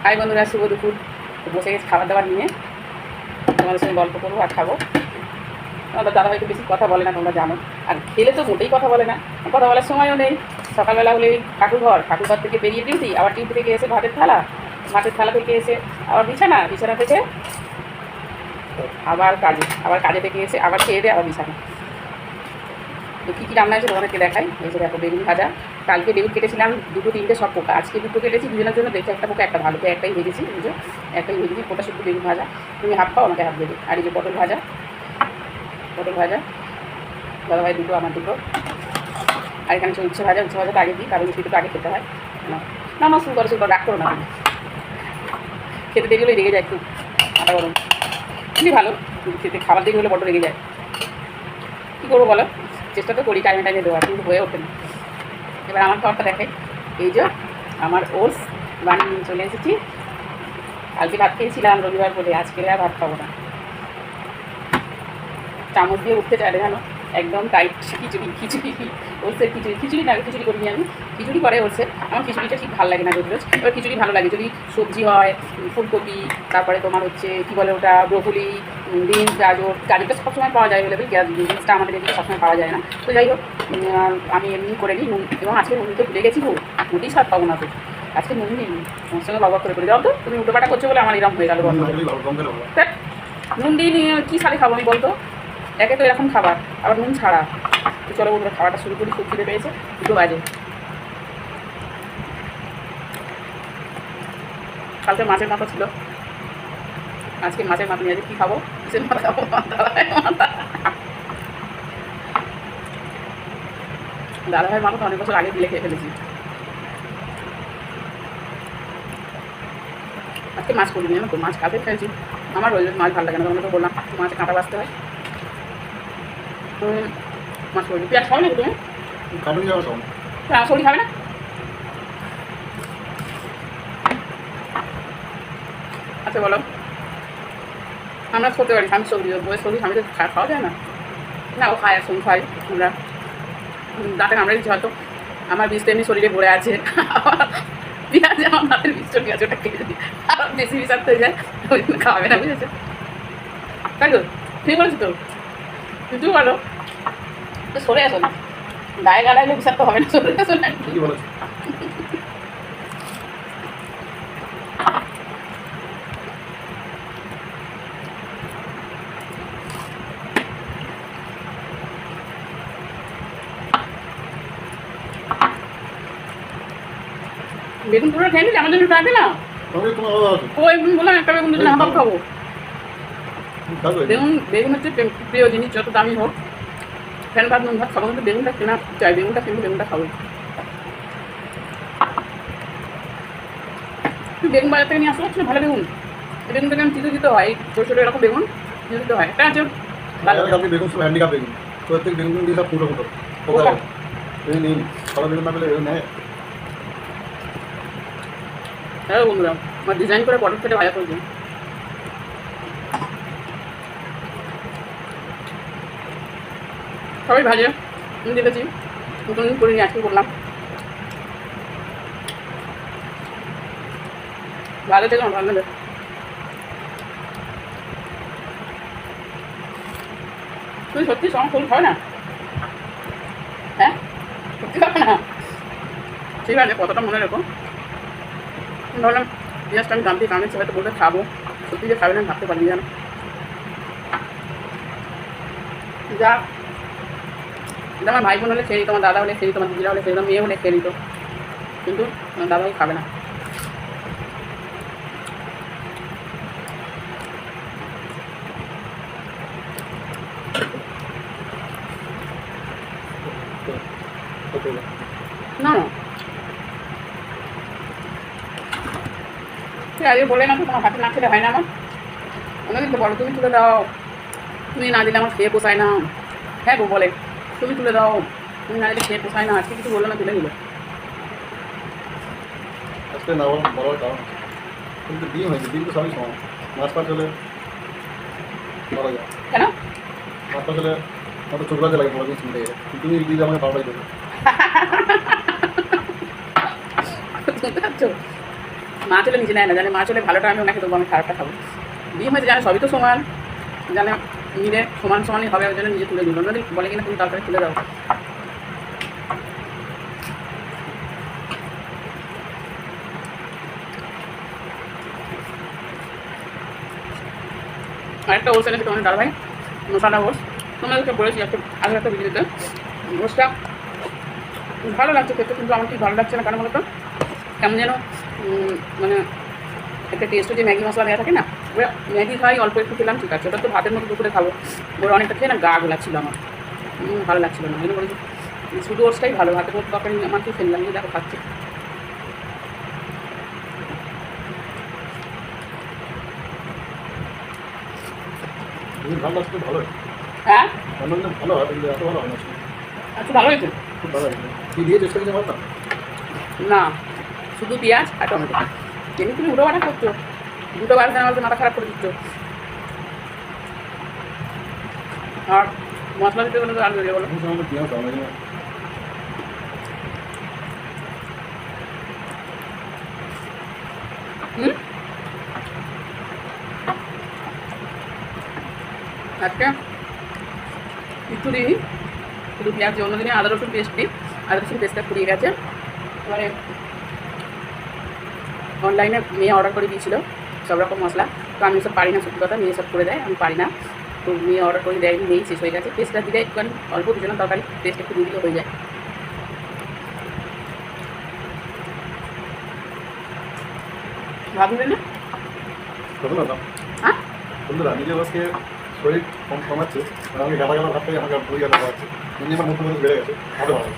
High বন্ধুরা, শুভ দুপুর। বসে গেছি খাবার দাবার নিয়ে, তোমাদের সঙ্গে গল্প করবো আর খাবো। আমাদের দাদা হয়তো বেশি কথা বলে না, তোমরা জানো। আর খেলে তো মোটেই কথা বলে না, কথা বলার সময়ও নেই। সকালবেলা হলে ঠাকুরঘর থেকে বেরিয়ে ডিউটি, আবার ডিউটি থেকে এসে ভাতের থালা থেকে এসে আবার বিছানা থেকে আবার কাজে থেকে এসে আবার খেয়ে দেয়, আবার বিছানা। তো কী কী রান্না হয়েছে তোমাদেরকে দেখাই। এই যে দেখো, বেগুন ভাজা। কালকে বেগুন কেটেছিলাম 2-3টে, সব পোকা। আজকে 2টো কেটেছি দুজনের জন্য, দেখে একটা পোকা, একটা ভালো। তো একটাই ভেজেছি, বুঝো, একটাই ভেজেছি। পোটা শুধু বেগুন ভাজা, তুমি হাফ খাও, আমাকে হাফ দেবে। আর এই যে পটল ভাজা, দাদাভাই দুটো, আমার দুটো। আর এখানে হচ্ছে উচ্ছে ভাজা তো আগে দিই, কারণ উচ্ছে তো আগে খেতে হয় না। শুরু করো রাগ করো না, খেতে দেরি হলে রেগে যায় একটু, আটা গরম। খুবই ভালো, খেতে খাবার দেরি হলে বড্ড রেগে যায়। কী করবো বলো, চেষ্টা তো করি টাইমে দেওয়ার, কিন্তু হয়ে ওঠে না। এবার আমার খাবারটা দেখে, এই যে আমার ওটস বানিয়ে নিয়ে চলে এসেছি। কালকে ভাত খেয়েছিলাম রবিবার বলে, আজকে আর ভাত খাবো না। চামচ দিয়ে উঠতে চাই জানো, একদম টাইট খিচুড়ি ওটসের খিচুড়ি না, খিচুড়ি করিনি আমি, খিচুড়ি করে ওটসের। আমার খিচুড়িটা ঠিক ভালো লাগে না রোজ। এবার খিচুড়ি ভালো লাগে যদি সবজি হয়, ফুলকপি, তারপরে তোমার হচ্ছে কী বলে ওটা, ব্রোকলি, বিনস, গাজরটা সবসময় পাওয়া যায় অ্যাভেলেবেল। বিনসটা আমাদের এদিকে সবসময় পাওয়া যায় না। তো যাই হোক, আমি এমনি করে নিই নুন, এবং আজকে নুন তো ভুলে গেছি, মোটেই স্বাদ পাবো না তো আজকে নুন দিই। তোমার সঙ্গে বাবা করে যাও তো, তুমি উল্টোপাটা করছো বলে আমার এরকম হয়ে গেল। নুন দিয়ে নিয়ে কী সালে খাবো আমি বলতো, একে তো এরকম খাবার, আবার নুন ছাড়া। তো চলো বন্ধুরা, খাবারটা শুরু করি। খুব খিদে পেয়েছে, 2 বাজে। কালকে মাছের মাথা ছিল, আজকে মাছের মাথা নিয়ে কী খাবো, কিসের মাথা খাবো, দাদাভাইয়ের মাথা তো অনেক বছর আগে দিলে খেয়ে ফেলেছি। আজকে মাছ করিনি, জানো তো, মাছ কালকে খেয়েছি। আমার রোজ মাছ ভালো লাগে না, তোমাকে তো বললাম মাছে কাঁটা বাঁচতে হয়। মাছ করিনি। পেঁয়াজ খাবে না তুমি? শরীর খাবে না? আচ্ছা বলো, আমরা করতে পারি স্বামী সবজি, বইয়ের সবজি স্বামীদের খাওয়া যায় না? না, ও খায়, একসঙ্গে খাই আমরা। দাঁতে কামড়ে দিচ্ছি হয়তো, আমার বীজ তো এমনি শরীরে ভরে আছে। পেঁয়াজ, আমার দাঁতের বীজ চলে আছে, ওটা খেয়ে দিই, আর বেশি বিষাক্ত হয়ে যায়, ওই জন্য খাওয়াবে না, বুঝেছে? তাই তো, ঠিক বলেছি তো, কিন্তু বলো তো, সরে আসো না, গায়ে গাড়াইলে বিষাক্ত হবে না, সরে আসো না। বেগুন পুরো খেয়ে নিলে আমার জন্য থাকবে না। ওই বললাম একটা বেগুন দিলে হাফ খাবো। বেগুন হচ্ছে প্রিয় জিনিস, যত দামি হোক। ফ্যান ভাত নুন ভাত খাবো, কিন্তু বেগুনটা কেনা চাই, বেগুনটা খাবো। তুই বেগুন বাজার থেকে নিয়ে আসতে পারছিস ভালো বেগুন? বেগুনটাকে আমি চিতো হয়, ছোটো ছোটো এরকম বেগুন চিতো হয়। একটা আছে বেগুন সব হ্যান্ডিক্যাপ বেগুন, প্রত্যেক বেগুন দিয়ে সব ফুটো বেগুন না পেলে বেগুন নেয়। হ্যাঁ বন্ধুরা, আমার ডিজাইন করে পটল কেটে ভাজা করছি। সবাই ভাজে, আমি দেখেছি, নতুন করে নিয়ে আজকে করলাম। ভালো থেকে আমার ভালো লাগে। তুই সত্যি সঙ্গে ফুল খাবে না? হ্যাঁ, সত্যি খাবে না? ঠিক আছে, কতটা মনে রেখো। ভাবলাম পেঁয়াজটা আমি দাম দিয়ে কারণে হয়তো বলতে খাবো, সত্যি যে খাবে না ভাবতে পারি জানো। যা, আমার ভাই বোন হলে খেয়ে নিত, আমার দাদা হলে খেয়ে নিত, আমার দিদিরা হলে খেয়ে নিত, মেয়ে হলে খেয়ে নিত, কিন্তু দাদাভাই খাবে না। না ঠিক আজকে বলে না তো, তোমার হাতে না খেলে হয় না আমার। অনেকদিন তো বলো, তুমি তুলে দাও, তুমি না দিলে আমার খেয়ে পোষায় না। হ্যাঁ গো বলে, তুমি তুলে দাও, তুমি না দিলে খেয়ে পোষায় না। আজকে কিছু বললো না, তুলে দিল। আজকে না বলার কারণ কিন্তু ডিম হয়েছে, ডিম তো সবই সমান। মাছ পাঁচ হলে বলা যায় কেন? মাছ পাঁচ হলে আমার ছোট কাজে লাগে, বড় জিনিস মিটে গেলে। তুমি দিলে আমাকে ভালোটাই দেবে। শুনতে পাচ্ছ? মাছ হলে নিজে নেয় না, জানে মাছ হলে ভালোটা আমি ওনাকে দেবো, আমি খারাপটা খাবো। ডিম হয়েছে জানে সবই তো সমান, জানে নিলে সমান সমানই হবে, ওই জন্য নিজে তুলে দিল। যদি বলে কিনা তুমি তরকারি তুলে দাও। আরেকটা ওস এনেছে তোমাদের দাদাভাই, মশালা ওস। তোমাদেরকে বলেছি আগে একটা ভিডিওতে, ওসটা ভালো লাগছে খেতে, কিন্তু আমার ঠিক ভালো লাগছে না। কেন বলো তো, কেমন যেন মানে একটা টেস্টও যে ম্যাগি মশলা দেওয়া থাকে না, ওরা ম্যাগি খাই অল্প একটু খেলাম ঠিক আছে, ওটা তো ভাতের মতো দুপুরে খাবো, ওরা অনেকটা খেয়ে না গা গোলাচ্ছিল আমার, ভালো লাগছিল না। ওই জন্য বলেছি শুধু ওসটাই ভালো, ভাতের মতো তরকারি আমার কি ফেললাম, যে দেখো খাচ্ছে। ভালো লাগছে, ভালো হয়। হ্যাঁ রান্না কিন্তু ভালো হয়, কিন্তু এত ভালো হয় না। আচ্ছা, ভালো হয়েছে। খুব ভালো হয়েছে। কি দিয়ে চেষ্টা করতে পারতাম? না, শুধু পেঁয়াজ আর টমেটো। এমনি তুমি উঠো বাটা করছো, দুটো বার আমাকে মাথা খারাপ করে দিচ্ছ। আর মশলা দিতে গেলে তো আলু দিয়ে বলো। আমি সামনে পেঁয়াজ দাও না, হুম, আজকে একটু দিই, শুধু পেঁয়াজ দিয়ে, অন্যদিনে আদা রসুন পেস্ট দিই, আদা রসুন পেস্টটা ফুরিয়ে গেছে। এবারে অনলাইনে মেয়ে অর্ডার করে দিয়েছিল সব রকম মশলা, তো আমি সব পারি না, সত্যি কথা, মেয়ে সব করে দেয়, আমি পারি না। তো মেয়ে অর্ডার করে দেয়, নেই শেষ হয়ে গেছে। পেস্টটা দিলে একটুখানি অল্প কিছু না, তরকারি পেস্ট একটু দিয়ে দিলে হয়ে যায়। ভাবলেন না? বন্ধুরা দাও। হ্যাঁ, বন্ধুরা নিজের আজকে শরীর কম কমাচ্ছে, আমাকে গাদা গাদা ভাত থেকে আমাকে বই গাদা খাওয়াচ্ছে, এমনি আমার মুখ বেড়ে গেছে, ভালো ভালো।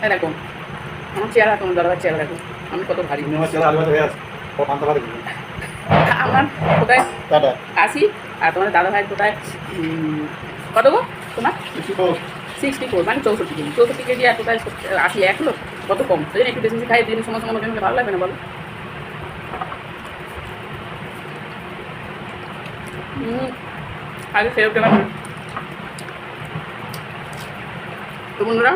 এরকম আমার চেহারা, তোমার দাদার চেহারা দেখো, আমি কত ভারী। তুমি আমার চেহারা আলু ভাত হয়ে আছে, পান্তা ভাত দিবি। আমার কোথায় টাটা। 80, আর তোমার দাদা ভাই কোথায় কত গো তোমার? 64, মানে 64 কেজি, আর কোথায় 80, 1 কিলো, কত কম। ওই জন্য একটু বেশি বেশি খাই, দিন সময় সময় ওজন হলে ভালো লাগবে না বলো? আগে ফেরত গেলাম। তো বন্ধুরা,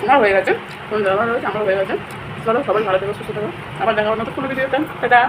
আমার হয়ে গেছে, তোমার দাদা হয়েছে, আমার হয়ে গেছে। চলো সবাই ভালো থেকো, সুস্থ থাকো, আবার দেখা হবে নতুন কোনো ভিডিওতে। টাটা।